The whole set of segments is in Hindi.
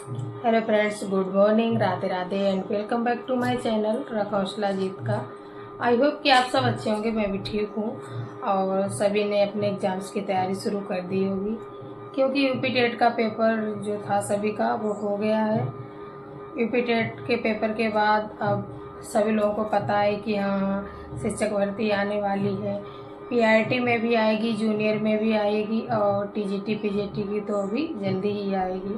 Hello friends, good morning, Radhe Radhe and welcome back to my channel रकौशला जीत का। आई होप कि आप सब अच्छे होंगे। मैं भी ठीक हूँ और सभी ने अपने एग्ज़ाम्स की तैयारी शुरू कर दी होगी, क्योंकि यूपी टेट का पेपर जो था सभी का वो हो गया है। यूपी टेट के पेपर के बाद अब सभी लोगों को पता है कि हाँ, शिक्षक भर्ती आने वाली है। पीआईटी में भी आएगी, जूनियर में भी आएगी और टीजीटी पीजीटी की तो अभी जल्दी ही आएगी।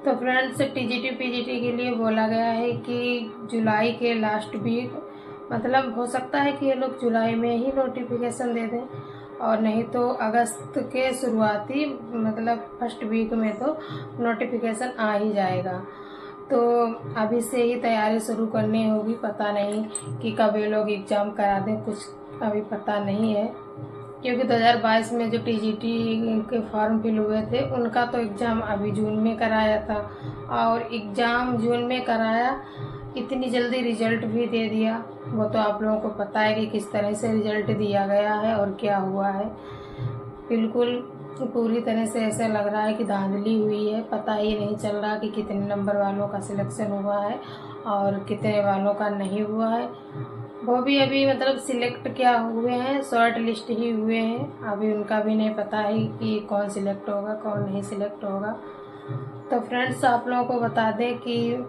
तो फ्रेंड्स, टीजीटी पीजीटी के लिए बोला गया है कि जुलाई के लास्ट वीक, मतलब हो सकता है कि ये लोग जुलाई में ही नोटिफिकेशन दे दें और नहीं तो अगस्त के शुरुआती मतलब फर्स्ट वीक में तो नोटिफिकेशन आ ही जाएगा। तो अभी से ही तैयारी शुरू करनी होगी। पता नहीं कि कब ये लोग एग्ज़ाम करा दें, कुछ अभी पता नहीं है, क्योंकि 2022 में जो टीजीटी के फॉर्म फिल हुए थे उनका तो एग्ज़ाम अभी जून में कराया था और एग्ज़ाम जून में कराया, इतनी जल्दी रिजल्ट भी दे दिया। वो तो आप लोगों को पता है कि किस तरह से रिजल्ट दिया गया है और क्या हुआ है। बिल्कुल पूरी तरह से ऐसा लग रहा है कि धांधली हुई है। पता ही नहीं चल रहा कि कितने नंबर वालों का सिलेक्शन हुआ है और कितने वालों का नहीं हुआ है। वो भी अभी मतलब सिलेक्ट क्या हुए हैं, शॉर्ट लिस्ट ही हुए हैं। अभी उनका भी नहीं पता है कि कौन सिलेक्ट होगा कौन नहीं सिलेक्ट होगा। तो फ्रेंड्स, आप लोगों को बता दें कि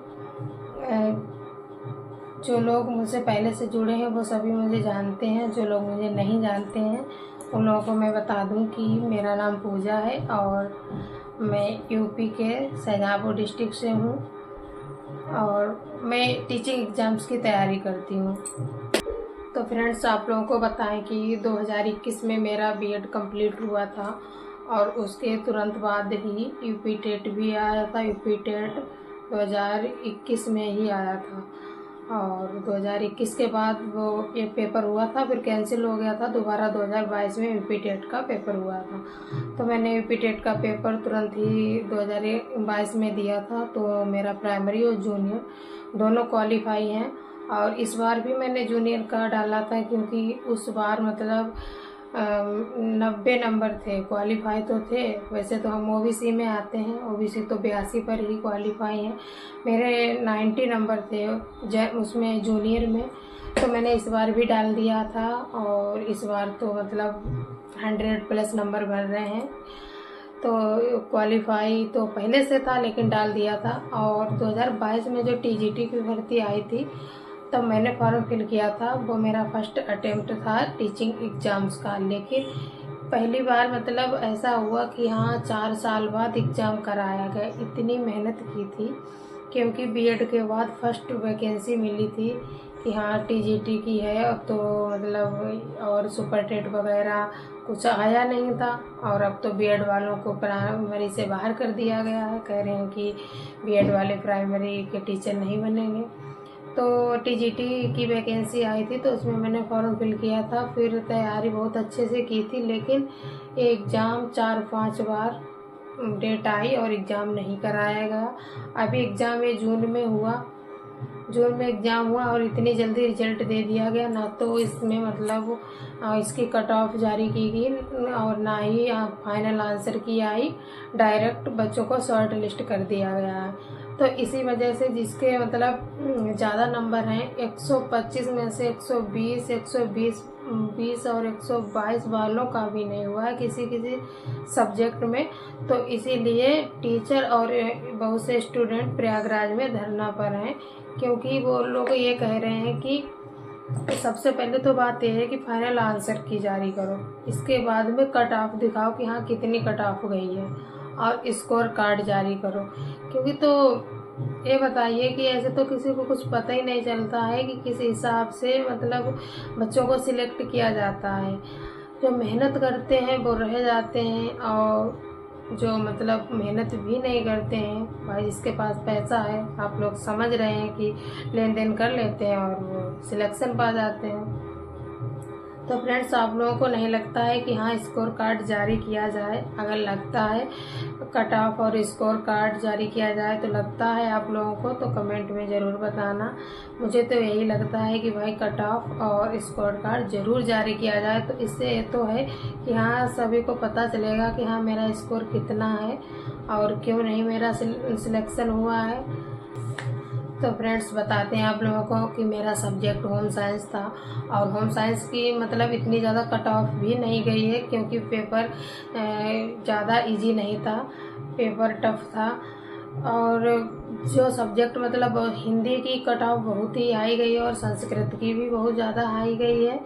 जो लोग मुझसे पहले से जुड़े हैं वो सभी मुझे जानते हैं। जो लोग मुझे नहीं जानते हैं उन लोगों को मैं बता दूं कि मेरा नाम पूजा है और मैं यूपी के शाहजहाँपुर डिस्ट्रिक्ट से हूँ और मैं टीचिंग एग्ज़ाम्स की तैयारी करती हूँ। तो फ्रेंड्स, आप लोगों को बताएं कि 2021 में मेरा बीएड कंप्लीट हुआ था और उसके तुरंत बाद ही यूपी टेट भी आया था। यूपी टेट 2021 में ही आया था और 2021 के बाद वो ये पेपर हुआ था, फिर कैंसिल हो गया था। दोबारा 2022 में यूपी टेट का पेपर हुआ था। तो मैंने यूपी टेट का पेपर तुरंत ही 2022 में दिया था। तो मेरा प्राइमरी और जूनियर दोनों क्वालिफाई हैं और इस बार भी मैंने जूनियर का डाला था, क्योंकि उस बार मतलब 90 नंबर थे। क्वालिफाई तो थे, वैसे तो हम ओबीसी में आते हैं, ओबीसी तो 82 पर ही क्वालिफाई हैं। मेरे 90 नंबर थे उसमें जूनियर में, तो मैंने इस बार भी डाल दिया था और इस बार तो मतलब 100+ नंबर बन रहे हैं। तो क्वालिफाई तो पहले से था लेकिन डाल दिया था। और 2022 में जो टीजीटी की भर्ती आई थी तब मैंने फॉर्म फिल किया था। वो मेरा फर्स्ट अटेम्प्ट था टीचिंग एग्ज़ाम्स का। लेकिन पहली बार मतलब ऐसा हुआ कि हाँ, 4 साल बाद एग्ज़ाम कराया गया। इतनी मेहनत की थी, क्योंकि बीएड के बाद फर्स्ट वैकेंसी मिली थी कि हाँ टीजीटी की है। तो मतलब और सुपर टेट वगैरह कुछ आया नहीं था और अब तो बीएड वालों को प्राइमरी से बाहर कर दिया गया है। कह रहे हैं कि बीएड वाले प्राइमरी के टीचर नहीं बनेंगे। तो टीजीटी की वैकेंसी आई थी तो उसमें मैंने फॉर्म फिल किया था। फिर तैयारी बहुत अच्छे से की थी, लेकिन एग्ज़ाम 4-5 बार डेट आई और एग्ज़ाम नहीं कराया गया। अभी एग्ज़ाम ये जून में हुआ, जून में एग्ज़ाम हुआ और इतनी जल्दी रिजल्ट दे दिया गया। ना तो इसमें मतलब इसकी कट ऑफ जारी की गई और ना ही फाइनल आंसर की आई। डायरेक्ट बच्चों को शॉर्ट लिस्ट कर दिया गया है। तो इसी वजह से जिसके मतलब ज़्यादा नंबर हैं, 125 में से 120, 120 और 122 वालों का भी नहीं हुआ है किसी किसी सब्जेक्ट में। तो इसीलिए टीचर और बहुत से स्टूडेंट प्रयागराज में धरना पर हैं, क्योंकि वो लोग ये कह रहे हैं कि सबसे पहले तो बात यह है कि फाइनल आंसर की जारी करो, इसके बाद में कट ऑफ दिखाओ कि हाँ कितनी कट ऑफ गई है और स्कोर कार्ड जारी करो। क्योंकि तो ये बताइए कि ऐसे तो किसी को कुछ पता ही नहीं चलता है कि किस हिसाब से मतलब बच्चों को सिलेक्ट किया जाता है। जो मेहनत करते हैं वो रह जाते हैं और जो मतलब मेहनत भी नहीं करते हैं, भाई जिसके पास पैसा है, आप लोग समझ रहे हैं कि लेन देन कर लेते हैं और वो सिलेक्शन पा जाते हैं। तो फ्रेंड्स, आप लोगों को नहीं लगता है कि हाँ स्कोर कार्ड जारी किया जाए? अगर लगता है कट ऑफ और स्कोर कार्ड जारी किया जाए तो लगता है आप लोगों को, तो कमेंट में ज़रूर बताना। मुझे तो यही लगता है कि भाई कट ऑफ और स्कोर कार्ड ज़रूर जारी किया जाए। तो इससे ये तो है कि हाँ सभी को पता चलेगा कि हाँ मेरा स्कोर कितना है और क्यों नहीं मेरा सिलेक्शन हुआ है। तो फ्रेंड्स, बताते हैं आप लोगों को कि मेरा सब्जेक्ट होम साइंस था और होम साइंस की मतलब इतनी ज़्यादा कट ऑफ भी नहीं गई है, क्योंकि पेपर ज़्यादा इजी नहीं था, पेपर टफ था। और जो सब्जेक्ट मतलब हिंदी की कट ऑफ बहुत ही हाई गई है और संस्कृत की भी बहुत ज़्यादा हाई गई है।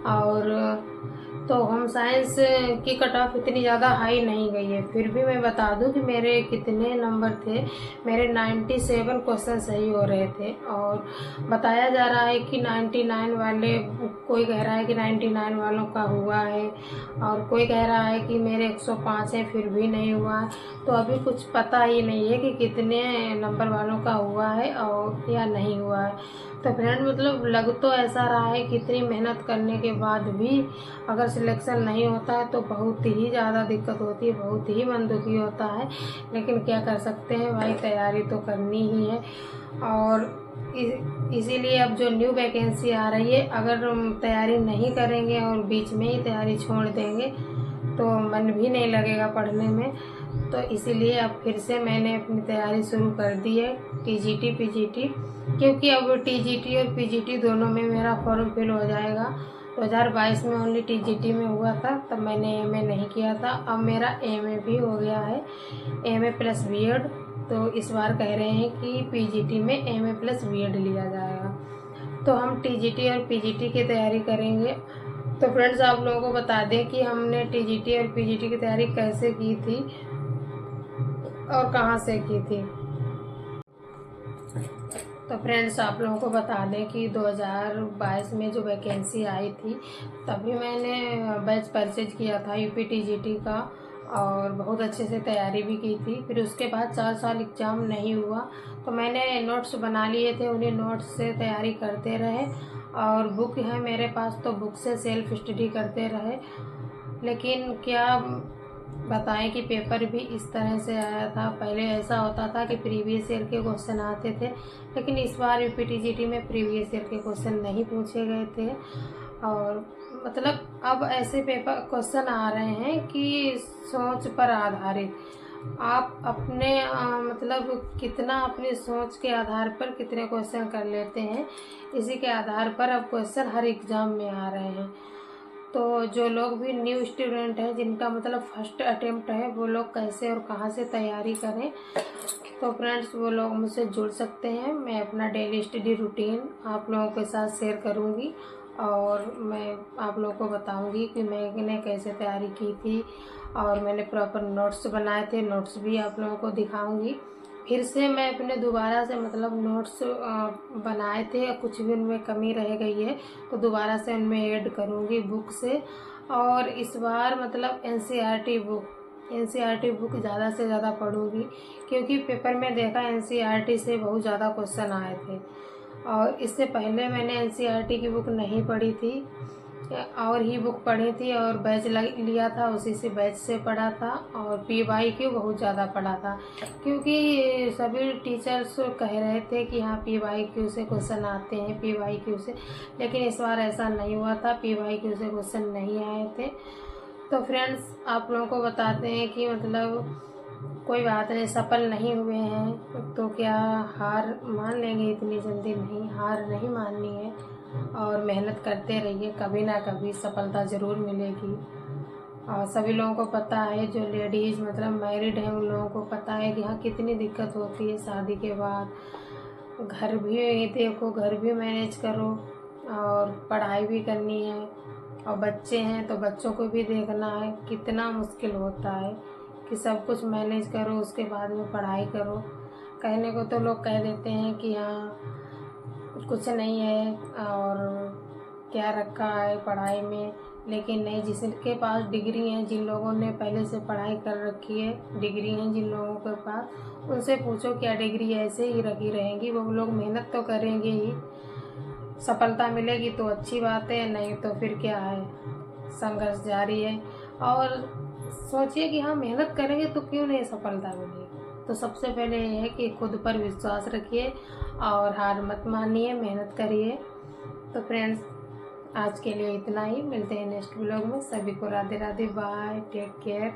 और तो होम साइंस की कट ऑफ इतनी ज़्यादा हाई नहीं गई है। फिर भी मैं बता दूं कि मेरे कितने नंबर थे। मेरे 97 क्वेश्चन सही हो रहे थे और बताया जा रहा है कि 99 वाले, कोई कह रहा है कि 99 वालों का हुआ है और कोई कह रहा है कि मेरे 105 हैं फिर भी नहीं हुआ है। तो अभी कुछ पता ही नहीं है कि कितने नंबर वालों का हुआ है और या नहीं हुआ है। तो फ्रेंड, मतलब लग तो ऐसा रहा है कि इतनी मेहनत करने के बाद भी अगर सिलेक्शन नहीं होता है तो बहुत ही ज़्यादा दिक्कत होती है, बहुत ही मन दुखी होता है। लेकिन क्या कर सकते हैं भाई, तैयारी तो करनी ही है। और इसीलिए अब जो न्यू वैकेंसी आ रही है, अगर हम तैयारी नहीं करेंगे और बीच में ही तैयारी छोड़ देंगे तो मन भी नहीं लगेगा पढ़ने में। तो इसीलिए अब फिर से मैंने अपनी तैयारी शुरू कर दी है, टीजीटी पीजीटी, क्योंकि अब टीजीटी और पीजीटी दोनों में मेरा फॉर्म फिल हो जाएगा। 2022 में ओनली टीजीटी में हुआ था, तब मैंने एमए नहीं किया था। अब मेरा एमए भी हो गया है, एमए प्लस बीएड। तो इस बार कह रहे हैं कि पीजीटी में एमए प्लस बीएड लिया जाएगा। तो हम टीजीटी और पीजीटी की तैयारी करेंगे। तो फ्रेंड्स, आप लोगों को बता दें कि हमने टीजीटी और पीजीटी की तैयारी कैसे की थी और कहाँ से की थी। तो फ्रेंड्स, आप लोगों को बता दें कि 2022 में जो वैकेंसी आई थी तभी मैंने बैच परचेज किया था यूपी टीजीटी का और बहुत अच्छे से तैयारी भी की थी। फिर उसके बाद 4 साल एग्ज़ाम नहीं हुआ तो मैंने नोट्स बना लिए थे, उन्हीं नोट्स से तैयारी करते रहे और बुक है मेरे पास तो बुक से सेल्फ स्टडी करते रहे। लेकिन क्या बताएं कि पेपर भी इस तरह से आया था। पहले ऐसा होता था कि प्रीवियस ईयर के क्वेश्चन आते थे, लेकिन इस बार यूपीटीजीटी में प्रीवियस ईयर के क्वेश्चन नहीं पूछे गए थे। और मतलब अब ऐसे पेपर क्वेश्चन आ रहे हैं कि सोच पर आधारित, आप अपने मतलब कितना अपनी सोच के आधार पर कितने क्वेश्चन कर लेते हैं, इसी के आधार पर अब क्वेश्चन हर एग्ज़ाम में आ रहे हैं। तो जो लोग भी न्यू स्टूडेंट हैं, जिनका मतलब फर्स्ट अटेम्प्ट है, वो लोग कैसे और कहाँ से तैयारी करें। तो फ्रेंड्स, वो लोग मुझसे जुड़ सकते हैं। मैं अपना डेली स्टडी रूटीन आप लोगों के साथ शेयर करूँगी और मैं आप लोगों को बताऊँगी कि मैंने कैसे तैयारी की थी और मैंने प्रॉपर नोट्स बनाए थे, नोट्स भी आप लोगों को दिखाऊँगी। फिर से मैं अपने दोबारा से मतलब नोट्स बनाए थे, कुछ भी उनमें कमी रह गई है तो दोबारा से उनमें ऐड करूँगी बुक से। और इस बार मतलब एनसीईआरटी बुक ज़्यादा से ज़्यादा पढ़ूँगी, क्योंकि पेपर में देखा एनसीईआरटी से बहुत ज़्यादा क्वेश्चन आए थे और इससे पहले मैंने एनसीईआरटी की बुक नहीं पढ़ी थी और ही बुक पढ़ी थी और बैच लिया था, उसी से बैच से पढ़ा था और PYQ बहुत ज़्यादा पढ़ा था, क्योंकि सभी टीचर्स कह रहे थे कि हाँ PYQ से क्वेश्चन आते हैं, PYQ से। लेकिन इस बार ऐसा नहीं हुआ था, PYQ से क्वेश्चन नहीं आए थे। तो फ्रेंड्स, आप लोगों को बताते हैं कि मतलब कोई बात नहीं, सफल नहीं हुए हैं तो क्या हार मान लेंगे? इतनी जल्दी नहीं, हार नहीं माननी है और मेहनत करते रहिए, कभी ना कभी सफलता ज़रूर मिलेगी। और सभी लोगों को पता है, जो लेडीज़ मतलब मैरिड हैं उन लोगों को पता है कि हाँ कितनी दिक्कत होती है शादी के बाद। घर भी देखो, घर भी मैनेज करो और पढ़ाई भी करनी है और बच्चे हैं तो बच्चों को भी देखना है। कितना मुश्किल होता है कि सब कुछ मैनेज करो, उसके बाद में पढ़ाई करो। कहने को तो लोग कह देते हैं कि हाँ कुछ नहीं है और क्या रखा है पढ़ाई में, लेकिन नहीं, जिसके पास डिग्री है, जिन लोगों ने पहले से पढ़ाई कर रखी है, डिग्री है जिन लोगों के पास, उनसे पूछो क्या डिग्री ऐसे ही रखी रहेंगी? वो लोग मेहनत तो करेंगे ही। सफलता मिलेगी तो अच्छी बात है, नहीं तो फिर क्या है, संघर्ष जारी है। और सोचिए कि हाँ मेहनत करेंगे तो क्यों नहीं सफलता मिलेगी। तो सबसे पहले ये है कि खुद पर विश्वास रखिए और हार मत मानिए, मेहनत करिए। तो फ्रेंड्स आज के लिए इतना ही, मिलते हैं नेक्स्ट ब्लॉग में। सभी को Radhe Radhe, bye, take care.